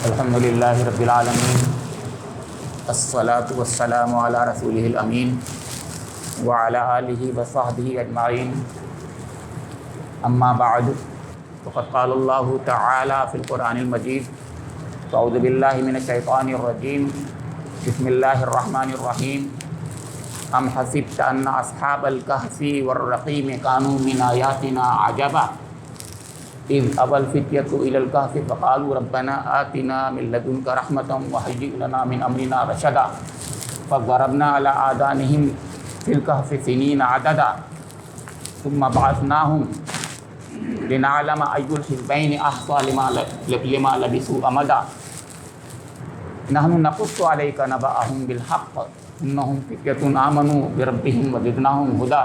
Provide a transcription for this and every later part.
الحمدللہ رب العالمین الصلاۃ والسلام علی رسولہ الامین وعلی آلہ وصحبہ اجمعین اما بعد فقد قال اللہ تعالی فی القرآن المجید اعوذ باللہ من الشیطان الرجیم بسم اللہ الرحمن الرحیم ام حسبت ان اصحاب الکہف والرقیم کانوا من آیاتنا عجبا اذ ابى الفتية الى الكهف فقالوا ربنا آتنا من لدنك رحمة وهيئ لنا من امرنا رشدا فضربنا على آذانهم في الكهف سنين عددا ثم بعثناهم لنعلم أي الحزبين أحصى لما لبثوا أمدا نحن نقص عليك نبأهم بالحق إنهم فتية آمنوا بربهم وزدناهم هدى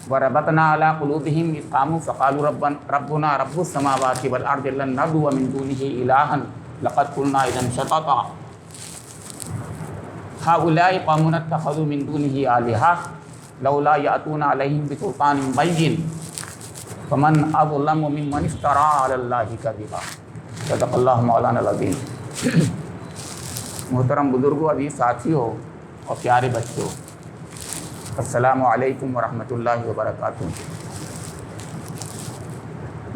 وربطنا على قلوبهم إذ قاموا فقالوا ربنا رب السماوات والأرض لن ندعو من دونه إلها لقد قلنا إذا شططا هؤلاء قوم اتخذوا من دونه آلهة لولا يأتون عليهم بسلطان بين فمن أظلم ممن افترى على الله كذبا صدق اللہ مولانا العظیم۔ محترم بزرگوں، عزیز ساتھیوں اور پیارے بچوں، السلام علیکم ورحمۃ اللہ وبرکاتہ۔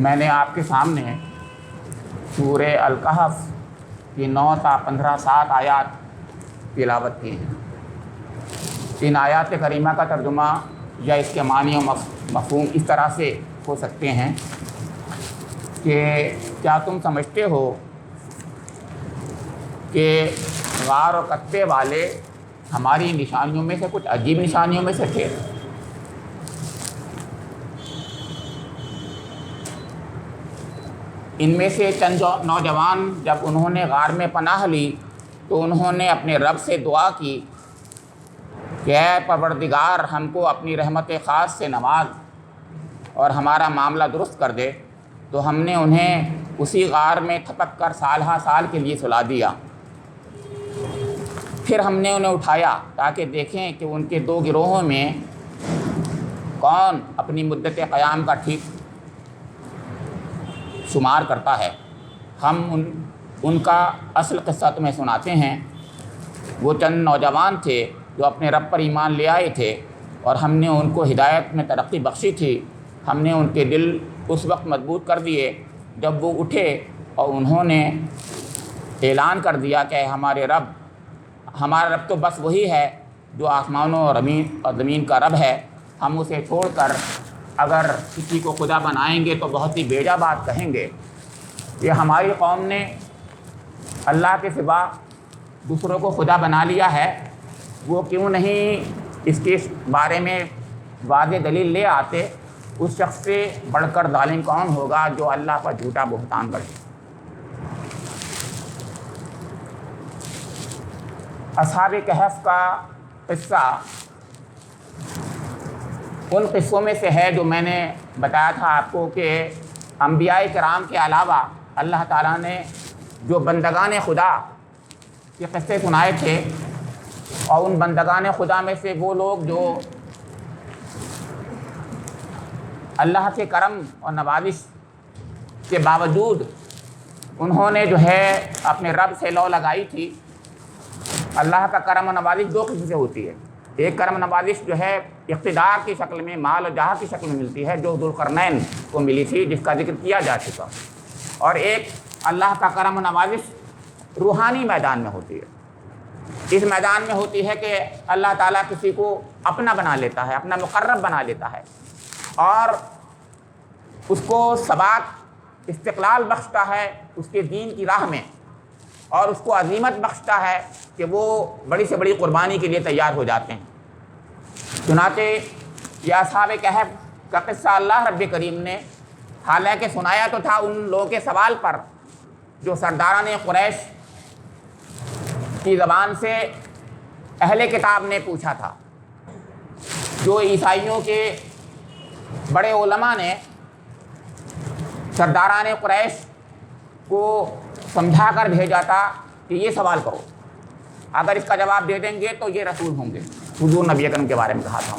میں نے آپ کے سامنے سورہ الکہف کی 9 تا 15 7 آیات تلاوت کی ہیں۔ ان آیات کریمہ کا ترجمہ یا اس کے معنی و مفہوم اس طرح سے ہو سکتے ہیں کہ کیا تم سمجھتے ہو کہ غار و کتے والے ہماری نشانیوں میں سے کچھ عجیب نشانیوں میں سے تھے؟ ان میں سے چند نوجوان جب انہوں نے غار میں پناہ لی تو انہوں نے اپنے رب سے دعا کی کہ اے پروردگار، ہم کو اپنی رحمت خاص سے نواز اور ہمارا معاملہ درست کر دے۔ تو ہم نے انہیں اسی غار میں تھپک کر سال ہا سال کے لیے سلا دیا۔ پھر ہم نے انہیں اٹھایا تاکہ دیکھیں کہ ان کے 2 گروہوں میں کون اپنی مدت قیام کا ٹھیک شمار کرتا ہے۔ ہم ان کا اصل قصہ تمہیں سناتے ہیں۔ وہ چند نوجوان تھے جو اپنے رب پر ایمان لے آئے تھے اور ہم نے ان کو ہدایت میں ترقی بخشی تھی۔ ہم نے ان کے دل اس وقت مضبوط کر دیے جب وہ اٹھے اور انہوں نے اعلان کر دیا کہ ہمارا رب تو بس وہی ہے جو آسمانوں اور زمین کا رب ہے۔ ہم اسے چھوڑ کر اگر کسی کو خدا بنائیں گے تو بہت ہی بیجا بات کہیں گے۔ یہ ہماری قوم نے اللہ کے سوا دوسروں کو خدا بنا لیا ہے، وہ کیوں نہیں اس کے بارے میں واضح دلیل لے آتے؟ اس شخص سے بڑھ کر ظالم کون ہوگا جو اللہ پر جھوٹا بہتان کرے۔ اصحاب کہف کا قصہ ان قصوں میں سے ہے جو میں نے بتایا تھا آپ کو کہ انبیاء کرام کے علاوہ اللہ تعالیٰ نے جو بندگان خدا کے قصے سنائے تھے، اور ان بندگان خدا میں سے وہ لوگ جو اللہ کے کرم اور نوازش کے باوجود انہوں نے جو ہے اپنے رب سے لو لگائی تھی۔ اللہ کا کرم و نوازش 2 قسم سے ہوتی ہے۔ ایک کرم نوازش جو ہے اقتدار کی شکل میں، مال و جاہ کی شکل میں ملتی ہے، جو ذوالقرنین کو ملی تھی جس کا ذکر کیا جا چکا، اور ایک اللہ کا کرم و نوازش روحانی میدان میں ہوتی ہے۔ اس میدان میں ہوتی ہے کہ اللہ تعالیٰ کسی کو اپنا بنا لیتا ہے، اپنا مقرب بنا لیتا ہے، اور اس کو ثبات استقلال بخشتا ہے اس کے دین کی راہ میں، اور اس کو عظیمت بخشتا ہے کہ وہ بڑی سے بڑی قربانی کے لیے تیار ہو جاتے ہیں۔ چنانچہ یہ اصحاب کہف کا قصہ اللہ رب کریم نے حالانکہ سنایا تو تھا ان لوگوں کے سوال پر جو سرداران قریش کی زبان سے اہل کتاب نے پوچھا تھا، جو عیسائیوں کے بڑے علماء نے سرداران قریش کو سمجھا کر بھیجا تھا کہ یہ سوال کرو، اگر اس کا جواب دے دیں گے تو یہ رسول ہوں گے۔ حضور نبی اکرم کے بارے میں کہا تھا۔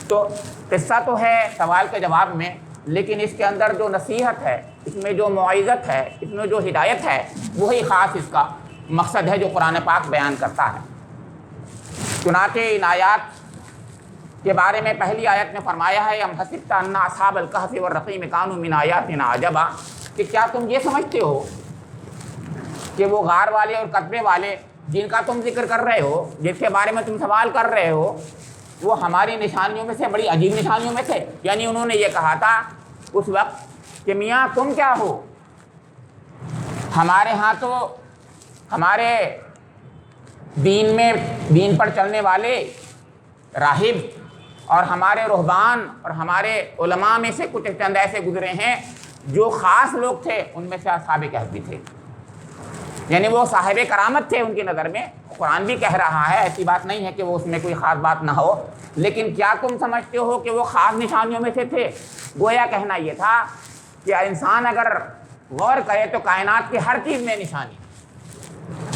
تو قصہ تو ہے سوال کے جواب میں، لیکن اس کے اندر جو نصیحت ہے، اس میں جو معزت ہے، اس میں جو ہدایت ہے، وہی خاص اس کا مقصد ہے جو قرآن پاک بیان کرتا ہے۔ چنانچہ ان آیات کے بارے میں پہلی آیت میں فرمایا ہے ام حسبت ان اصحاب الکہف والرقیم کانوا من آیاتنا عجبا، کہ کیا تم یہ سمجھتے ہو کہ وہ غار والے اور قصبے والے جن کا تم ذکر کر رہے ہو، جس کے بارے میں تم سوال کر رہے ہو، وہ ہماری نشانیوں میں سے بڑی عجیب نشانیوں میں تھے؟ یعنی انہوں نے یہ کہا تھا اس وقت کہ میاں تم کیا ہو، ہمارے ہاں تو ہمارے دین پر چلنے والے راہب اور ہمارے رہبان اور ہمارے علماء میں سے کچھ چند ایسے گزرے ہیں جو خاص لوگ تھے، ان میں سے اصحاب کہف بھی تھے، یعنی وہ صاحب کرامت تھے ان کی نظر میں۔ قرآن بھی کہہ رہا ہے، ایسی بات نہیں ہے کہ وہ اس میں کوئی خاص بات نہ ہو، لیکن کیا تم سمجھتے ہو کہ وہ خاص نشانیوں میں سے تھے؟ گویا کہنا یہ تھا کہ انسان اگر غور کرے تو کائنات کی ہر چیز میں نشانی،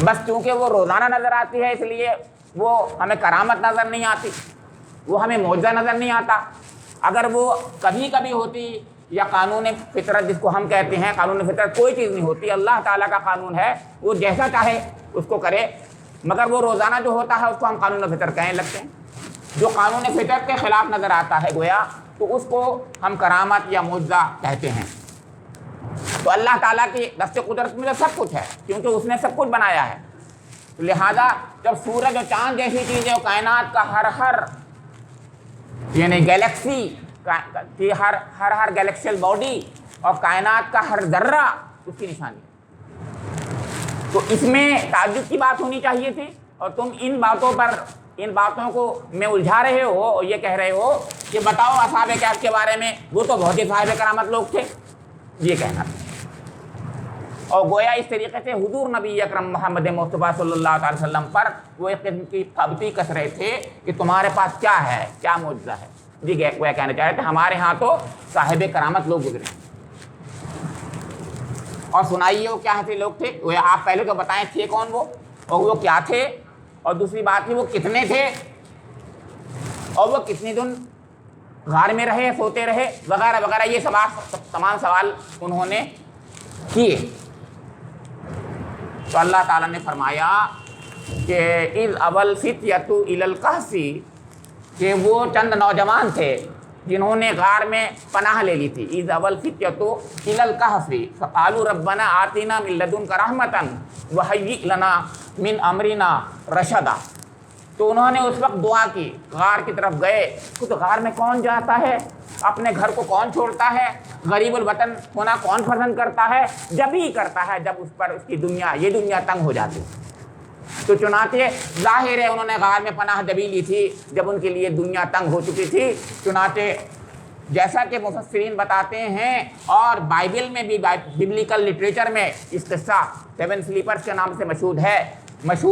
بس چونکہ وہ روزانہ نظر آتی ہے اس لیے وہ ہمیں کرامت نظر نہیں آتی، وہ ہمیں معجزہ نظر نہیں آتا۔ اگر وہ کبھی کبھی ہوتی یا قانون فطرت جس کو ہم کہتے ہیں، قانون فطرت کوئی چیز نہیں ہوتی، اللہ تعالیٰ کا قانون ہے، وہ جیسا چاہے اس کو کرے، مگر وہ روزانہ جو ہوتا ہے اس کو ہم قانون فطرت کہنے لگتے ہیں۔ جو قانون فطرت کے خلاف نظر آتا ہے گویا تو اس کو ہم کرامت یا معجزہ کہتے ہیں۔ تو اللہ تعالیٰ کی دست قدرت میں تو سب کچھ ہے، کیونکہ اس نے سب کچھ بنایا ہے، لہذا جب سورج اور چاند جیسی چیزیں اور کائنات کا ہر یعنی گیلیکسی کی ہر گیلیکسیل باڈی اور کائنات کا ہر ذرہ اس کی نشانی، تو اس میں تعجب کی بات ہونی چاہیے تھی، اور تم ان باتوں کو میں الجھا رہے ہو اور یہ کہہ رہے ہو کہ بتاؤ اصحاب کہف کے بارے میں، وہ تو بہت ہی صاحب کرامت لوگ تھے، یہ کہنا تھا۔ اور گویا اس طریقے سے حضور نبی اکرم محمد مصطفیٰ صلی اللہ علیہ وسلم پر وہ ایک قسم کی پھبتی کس رہے تھے کہ تمہارے پاس کیا ہے، کیا معجزہ ہے۔ جی وہ کہنا چاہ رہے تھے ہمارے ہاں تو صاحب کرامت لوگ گزرے، اور سنائیے وہ کیا ایسے لوگ تھے، وہ آپ پہلے تو بتائیں تھے کون وہ، اور وہ کیا تھے، اور دوسری بات تھی وہ کتنے تھے، اور وہ کتنے دن غار میں رہے، سوتے رہے، وغیرہ وغیرہ، یہ تمام سوال انہوں نے کیے۔ تو اللہ تعالیٰ نے فرمایا کہ اذ اول فتیۃ الی الکہف، کہ وہ چند نوجوان تھے جنہوں نے غار میں پناہ لے لی تھی۔ اذ اول فتیۃ الی الکہف فقالوا ربنا آتنا من لدنک رحمۃ وہیئ لنا من امرنا رشدا، تو انہوں نے اس وقت دعا کی، غار کی طرف گئے، خود غار میں کون جاتا ہے، اپنے گھر کو کون چھوڑتا ہے، غریب الوطن ہونا کون پسند کرتا ہے، جب ہی کرتا ہے جب اس پر اس کی یہ دنیا تنگ ہو جاتی۔ تو چنانچہ ظاہر ہے انہوں نے غار میں پناہ جبھی لی تھی جب ان کے لیے دنیا تنگ ہو چکی تھی۔ چنانچہ جیسا کہ مفسرین بتاتے ہیں، اور بائبل میں بھی ببلیکل لٹریچر میں اس قصہ 7 سلیپرز کے نام سے مشہور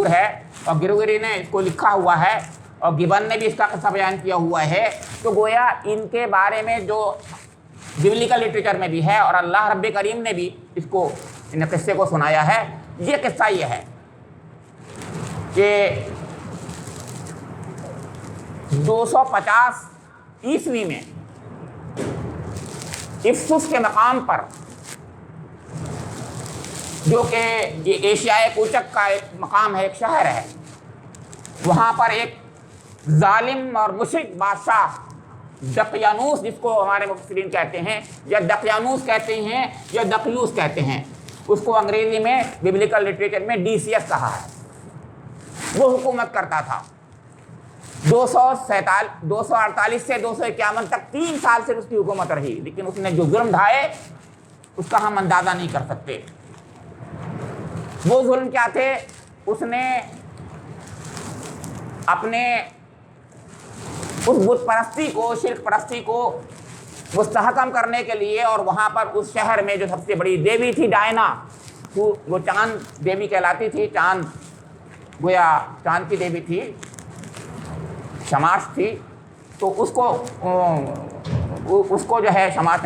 ہے، اور گروگری نے اس کو لکھا ہوا ہے، اور گبن نے بھی اس کا قصہ بیان کیا ہوا ہے۔ تو گویا ان کے بارے میں جو ببلیکل لٹریچر میں بھی ہے، اور اللہ رب کریم نے بھی ان قصے کو سنایا ہے۔ یہ قصہ یہ ہے کہ 250 عیسوی میں افسس کے مقام پر، جو کہ یہ ایشیائے کوچک کا ایک مقام ہے، ایک شہر ہے، وہاں پر ایک ظالم اور مشرک بادشاہ دقیانوس، جس کو ہمارے مفسرین کہتے ہیں، یا دقیانوس کہتے ہیں یا دقیوس کہتے ہیں، اس کو انگریزی میں ببلیکل لٹریچر میں DCS کہا ہے، وہ حکومت کرتا تھا 248 سے 251 تک 3 سال سے اس کی حکومت رہی، لیکن اس نے جو ظلم ڈھائے اس کا ہم اندازہ نہیں کر سکتے۔ وہ ظلم کیا تھے؟ اس نے اپنے اس بت پرستی کو، شرک پرستی کو مستحکم کرنے کے لیے، اور وہاں پر اس شہر میں جو سب سے بڑی دیوی تھی ڈائنا، وہ چاند دیوی کہلاتی تھی، گویا چاند کی دیوی تھی، شماس تھی، تو اس کو جو ہے شماس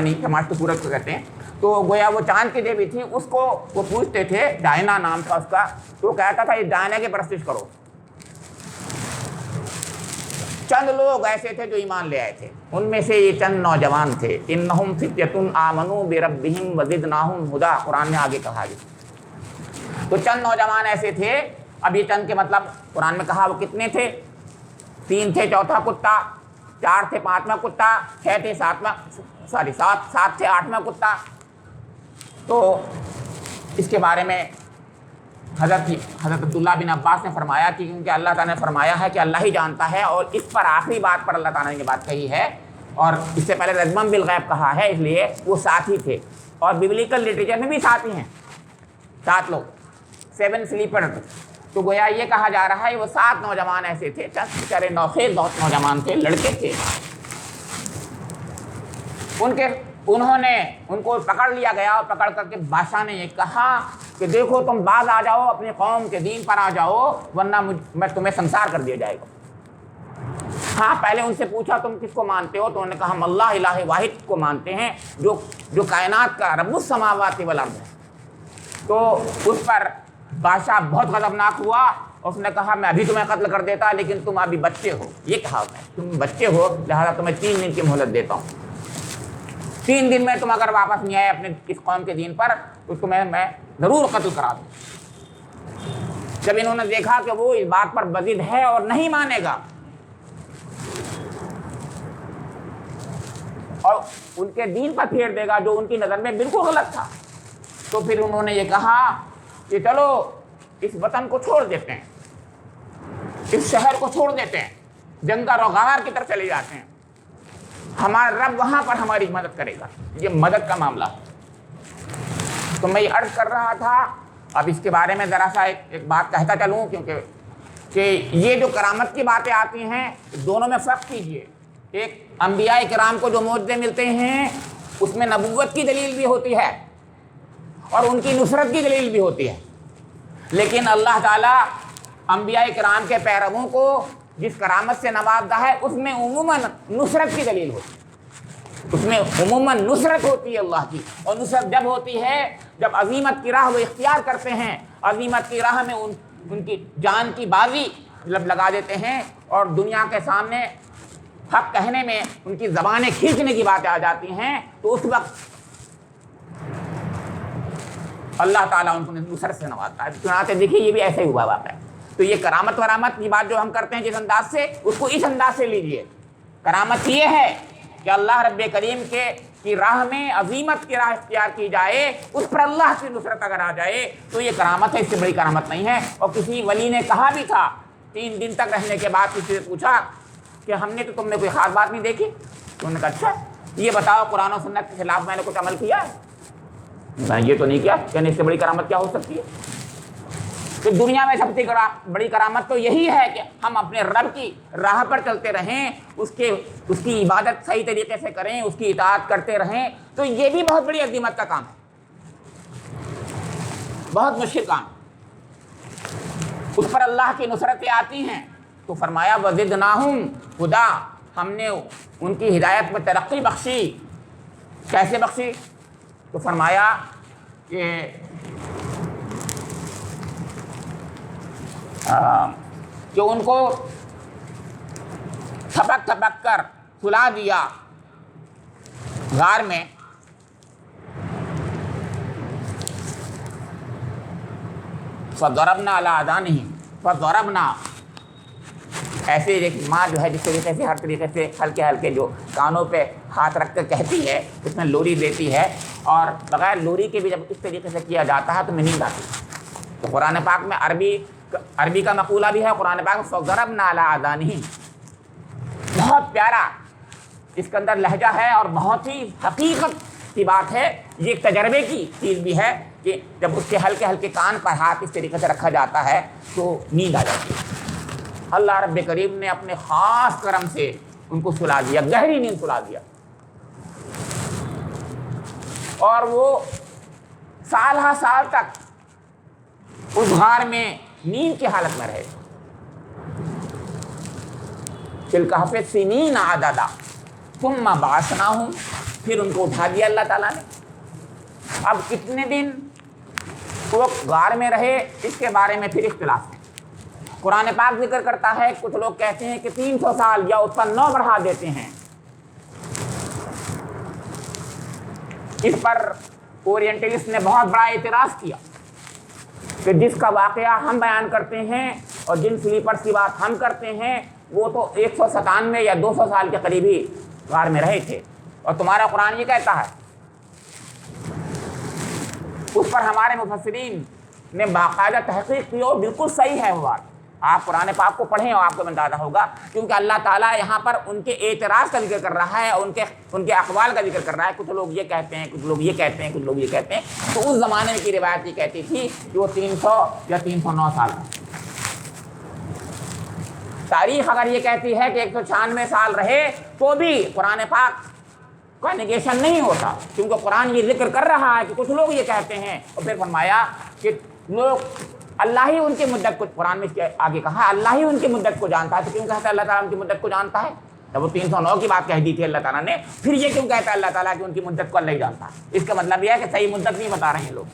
تو سورج کو کہتے ہیں، تو گویا وہ چاند کی دیوی تھی، اس کو وہ پوچھتے تھے، ڈائنا نام تھا اس کا، تو وہ کہتا تھا اس ڈائنا کی پرستش کرو۔ چند لوگ ایسے تھے جو ایمان لے آئے تھے، ان میں سے یہ چند نوجوان تھے، انہم فتیۃ آمنوا بربہم وزدناہم ہدی، قرآن نے آگے کہا ہے۔ تو چند نوجوان ایسے تھے، اب یہ چند کے مطلب قرآن میں کہا وہ کتنے تھے؟ 3 تھے چوتھا کتا، 4 تھے 5واں کتا، 6 تھے 7 تھے 8واں کتا۔ تو اس کے بارے میں حضرت عبداللہ بن عباس نے فرمایا کہ کیونکہ اللہ تعالیٰ نے فرمایا ہے کہ اللہ ہی جانتا ہے، اور اس پر آخری بات پر اللہ تعالیٰ نے یہ بات کہی ہے، اور اس سے پہلے رجمًا بالغیب کہا ہے، اس لیے وہ 7 ہی تھے، اور ببلیکل لٹریچر میں بھی 7 ہی ہیں، 7 لوگ، 7 سلیپر۔ تو گویا یہ کہا جا رہا ہے وہ 7 نوجوان ایسے تھے، چند بیچارے نوخیز نوجوان تھے، لڑکے تھے، انہوں نے ان کو پکڑ لیا گیا، اور پکڑ کر کے بادشاہ نے یہ کہا کہ دیکھو تم باز آ جاؤ، اپنی قوم کے دین پر آ جاؤ، ورنہ میں تمہیں سنسار کر دیا جائے گا۔ ہاں پہلے ان سے پوچھا تم کس کو مانتے ہو، تو انہوں نے کہا ہم اللہ الہ واحد کو مانتے ہیں جو کائنات کا رب السماوات والارض ہے۔ تو اس پر بادشاہ بہت غضبناک ہوا، اور اس نے کہا میں ابھی تمہیں قتل کر دیتا، لیکن تم ابھی بچے ہو، یہ کہا میں تم بچے ہو، لہذا تمہیں 3 دن کی مہلت دیتا ہوں، 3 دن میں تم اگر واپس نہیں آئے اپنے اس قوم کے دین پر تو تمہیں میں ضرور قتل کرا دوں۔ جب انہوں نے دیکھا کہ وہ اس بات پر بضد ہے اور نہیں مانے گا، اور ان کے دین پر پھیر دے گا جو ان کی نظر میں بالکل غلط تھا، تو پھر انہوں نے یہ کہا کہ چلو اس وطن کو چھوڑ دیتے ہیں، اس شہر کو چھوڑ دیتے ہیں، جنگل اور غار کی طرف چلے جاتے ہیں، ہمارا رب وہاں پر ہماری مدد کرے گا۔ یہ مدد کا معاملہ ہے۔ تو میں یہ عرض کر رہا تھا، اب اس کے بارے میں ذرا سا ایک بات کہتا چلوں، کہ یہ جو کرامت کی باتیں آتی ہیں دونوں میں فرق کیجئے۔ ایک انبیاء کرام کو جو معجزے ملتے ہیں اس میں نبوت کی دلیل بھی ہوتی ہے اور ان کی نصرت کی دلیل بھی ہوتی ہے، لیکن اللہ تعالیٰ انبیاء کرام کے پیرووں کو جس کرامت سے نوازتا ہے اس میں عموماً نصرت کی دلیل ہوتی ہے، اس میں عموماً نصرت ہوتی ہے اللہ کی، اور نصرت جب ہوتی ہے جب عظیمت کی راہ وہ اختیار کرتے ہیں، عظیمت کی راہ میں ان کی جان کی بازی لگا دیتے ہیں، اور دنیا کے سامنے حق کہنے میں ان کی زبانیں کھینچنے کی باتیں آ جاتی ہیں، تو اس وقت اللہ تعالیٰ ان کو نصرت سے نوازتا ہے۔ چنانچہ دیکھیے یہ بھی ایسے ہی ہوا واقعہ ہے۔ تو یہ کرامت ورامت کی بات جو ہم کرتے ہیں جس انداز سے، اس کو اس انداز سے لیجئے۔ کرامت یہ ہے کہ اللہ رب کریم کی راہ میں عظیمت کی راہ اختیار کی جائے، اس پر اللہ کی نصرت اگر آ جائے تو یہ کرامت ہے، اس سے بڑی کرامت نہیں ہے۔ اور کسی ولی نے کہا بھی تھا 3 دن تک رہنے کے بعد کسی سے پوچھا کہ ہم نے تو تم نے کوئی خاص بات نہیں دیکھی، تو انہوں نے کہا اچھا یہ بتاؤ قرآن و سنت کے خلاف میں نے کچھ عمل کیا ہے؟ میں یہ تو نہیں کیا، یعنی اس سے بڑی کرامت کیا ہو سکتی ہے؟ تو دنیا میں سب سے بڑی کرامت تو یہی ہے کہ ہم اپنے رب کی راہ پر چلتے رہیں، اس کی عبادت صحیح طریقے سے کریں، اس کی اطاعت کرتے رہیں، تو یہ بھی بہت بڑی عظمت کا کام ہے، بہت مشکل کام۔ اس پر اللہ کی نصرتیں آتی ہیں، تو فرمایا وزدناہم ہدی، ہم نے ان کی ہدایت میں ترقی بخشی۔ کیسے بخشی؟ تو فرمایا کہ ان کو تھپک تھپک کر سلا دیا غار میں، فضربنا علی آذانہم، فضربنا ایسے ایک ماں جو ہے جس طریقے سے ہر طریقے سے ہلکے ہلکے جو کانوں پہ ہاتھ رکھ کر کہتی ہے، اس میں لوری دیتی ہے، اور بغیر لوری کے بھی جب اس طریقے سے کیا جاتا ہے تو میں نیند آتی ہے۔ تو قرآن پاک میں عربی کا مقولہ بھی ہے، قرآن پاک میں فضربنا علی آذانہم، بہت پیارا اس کے اندر لہجہ ہے اور بہت ہی حقیقت کی بات ہے، یہ ایک تجربے کی چیز بھی ہے کہ جب اس کے ہلکے ہلکے کان پر ہاتھ اس طریقے سے رکھا جاتا ہے تو نیند آ جاتی ہے۔ اللہ رب کریم نے اپنے خاص کرم سے ان کو سلا دیا، گہری نیند سلا دیا، اور وہ سال ہا سال تک اس غار میں نیند کی حالت میں رہے۔ فی الکہف سنین عددا ثم بعثناہم، پھر ان کو اٹھا دیا اللہ تعالیٰ نے۔ اب کتنے دن وہ غار میں رہے اس کے بارے میں پھر اختلاف ہے، قرآن پاک ذکر کرتا ہے، کچھ لوگ کہتے ہیں کہ 300 سال یا اس پر 9 بڑھا دیتے ہیں۔ اس پر اورینٹلسٹ نے بہت بڑا اعتراض کیا کہ جس کا واقعہ ہم بیان کرتے ہیں اور جن سلیپرز کی بات ہم کرتے ہیں وہ تو 197 یا 200 سال کے قریب ہی غار میں رہے تھے، اور تمہارا قرآن یہ کہتا ہے۔ اس پر ہمارے مفسرین نے باقاعدہ تحقیق کی اور بالکل صحیح ہے وہ بات۔ آپ قرآن پاک کو پڑھیں اور آپ کو اندازہ ہوگا، کیونکہ اللہ تعالیٰ یہاں پر ان کے اعتراض کا ذکر کر رہا ہے، ان کے اقوال کا ذکر کر رہا ہے۔ کچھ لوگ یہ کہتے ہیں، کچھ لوگ یہ کہتے ہیں، کچھ لوگ یہ کہتے ہیں۔ تو اس زمانے کی روایت یہ کہتی تھی کہ وہ 300 یا 309 سال ہے۔ تاریخ اگر یہ کہتی ہے کہ 196 سال رہے تو بھی قرآن پاک کا نیگیشن نہیں ہوتا، کیونکہ قرآن یہ ذکر کر رہا ہے کہ کچھ لوگ یہ کہتے ہیں، اور پھر فرمایا کہ لوگ اللہ ہی ان کی مدت کو، قرآن میں اس کے آگے کہا اللہ ہی ان کی مدت کو جانتا ہے۔ تو کیوں کہتا ہے اللہ تعالیٰ ان کی مدت کو جانتا ہے؟ جب وہ 309 کی بات کہہ دی تھی اللہ تعالیٰ نے، پھر یہ کیوں کہتا ہے اللہ تعالیٰ کہ ان کی مدت کو اللہ ہی جانتا ہے؟ اس کا مطلب یہ ہے کہ صحیح مدت نہیں بتا رہے ہیں لوگ۔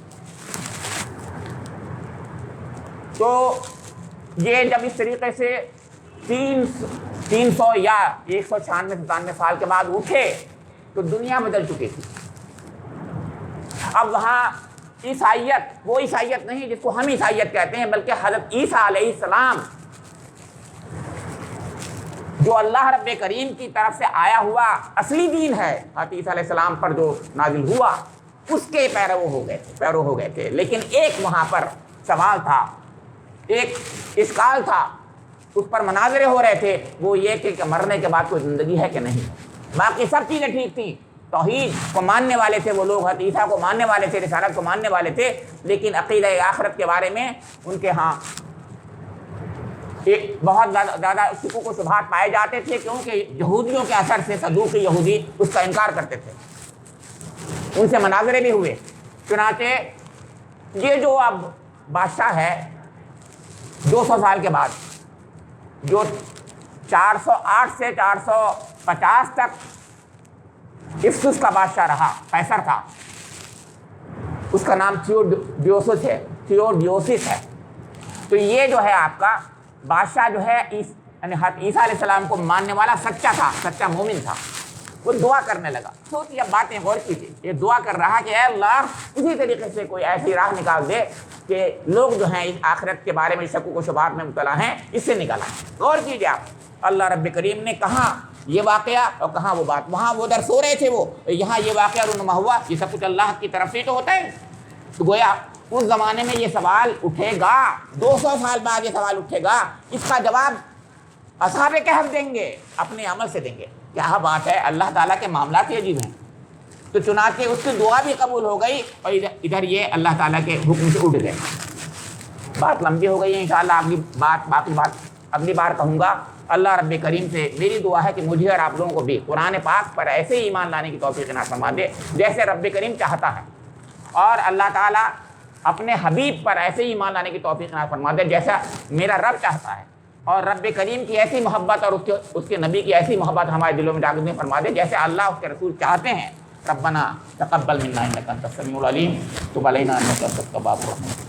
تو یہ جب اس طریقے سے 300 یا 196-97 سال کے بعد اٹھے تو دنیا بدل چکی تھی۔ اب وہاں عیسائیت، وہ عیسائیت نہیں جس کو ہم عیسائیت کہتے ہیں، بلکہ حضرت عیسیٰ علیہ السلام جو اللہ رب کریم کی طرف سے آیا ہوا اصلی دین ہے، حضرت عیسیٰ علیہ السلام پر جو نازل ہوا، اس کے پیرو ہو گئے تھے۔ لیکن ایک وہاں پر سوال تھا، ایک اشکال تھا، اس پر مناظرے ہو رہے تھے، وہ یہ کہ مرنے کے بعد کوئی زندگی ہے کہ نہیں۔ باقی سب چیزیں ٹھیک تھیں، توحید کو ماننے والے تھے وہ لوگ، حضرت عیسیٰ کو ماننے والے تھے، رسالت کو ماننے والے تھے، لیکن عقیدہ آخرت کے بارے میں ان کے ہاں ایک بہت زیادہ شکوک و شبہات پائے جاتے تھے، کیونکہ یہودیوں کے اثر سے صدوقی یہودی اس کا انکار کرتے تھے۔ ان سے مناظرے بھی ہوئے۔ چنانچہ یہ جو اب بادشاہ ہے 200 سال کے بعد، جو 408 سے 450 تک افسس کا بادشاہ رہا، قیصر تھا، اس کا نام تھیوڈیوسس ہے۔ تو یہ جو ہے آپ کا بادشاہ جو ہے یعنی عیسیٰ علیہ السلام کو ماننے والا سچا تھا، سچا مومن تھا۔ وہ دعا کرنے لگا، سوچیے باتیں غور کیجیے، یہ دعا کر رہا کہ اے اللہ اسی طریقے سے کوئی ایسی راہ نکال دے کہ لوگ جو ہیں اس آخرت کے بارے میں شکوک و شبہات میں مبتلا ہیں، اس سے نکالا۔ غور کیجیے آپ، اللہ رب کریم نے کہاں یہ واقعہ اور کہاں وہ بات، وہاں وہ ادھر سو رہے تھے وہ، یہاں یہ واقعہ رونما ہوا، یہ سب کچھ اللہ کی طرف سے تو ہوتا ہے۔ تو گویا اس زمانے میں یہ سوال اٹھے گا، 200 سال بعد یہ سوال اٹھے گا، اس کا جواب اصحاب کہف دیں گے، اپنے عمل سے دیں گے۔ کیا بات ہے، اللہ تعالیٰ کے معاملات ہی عجیب ہیں۔ تو چنانچہ اس کی دعا بھی قبول ہو گئی، اور ادھر یہ اللہ تعالیٰ کے حکم سے اٹھ گئے۔ بات لمبی ہو گئی ہے، انشاءاللہ باقی بات اگلی بار کہوں گا۔ اللہ رب کریم سے میری دعا ہے کہ مجھے اور آپ لوگوں کو بھی قرآن پاک پر ایسے ہی ایمان لانے کی توفیق عنایت فرما دے جیسے رب کریم چاہتا ہے، اور اللہ تعالیٰ اپنے حبیب پر ایسے ہی ایمان لانے کی توفیق عنایت فرما دے جیسا میرا رب چاہتا ہے، اور رب کریم کی ایسی محبت اور اس کے نبی کی ایسی محبت ہمارے دلوں میں جاگنے فرما دے جیسے اللہ اس کے رسول چاہتے ہیں۔ ربنا تقبل منا انک انت السمیع العلیم، تب علینا انک انت التواب الرحیم۔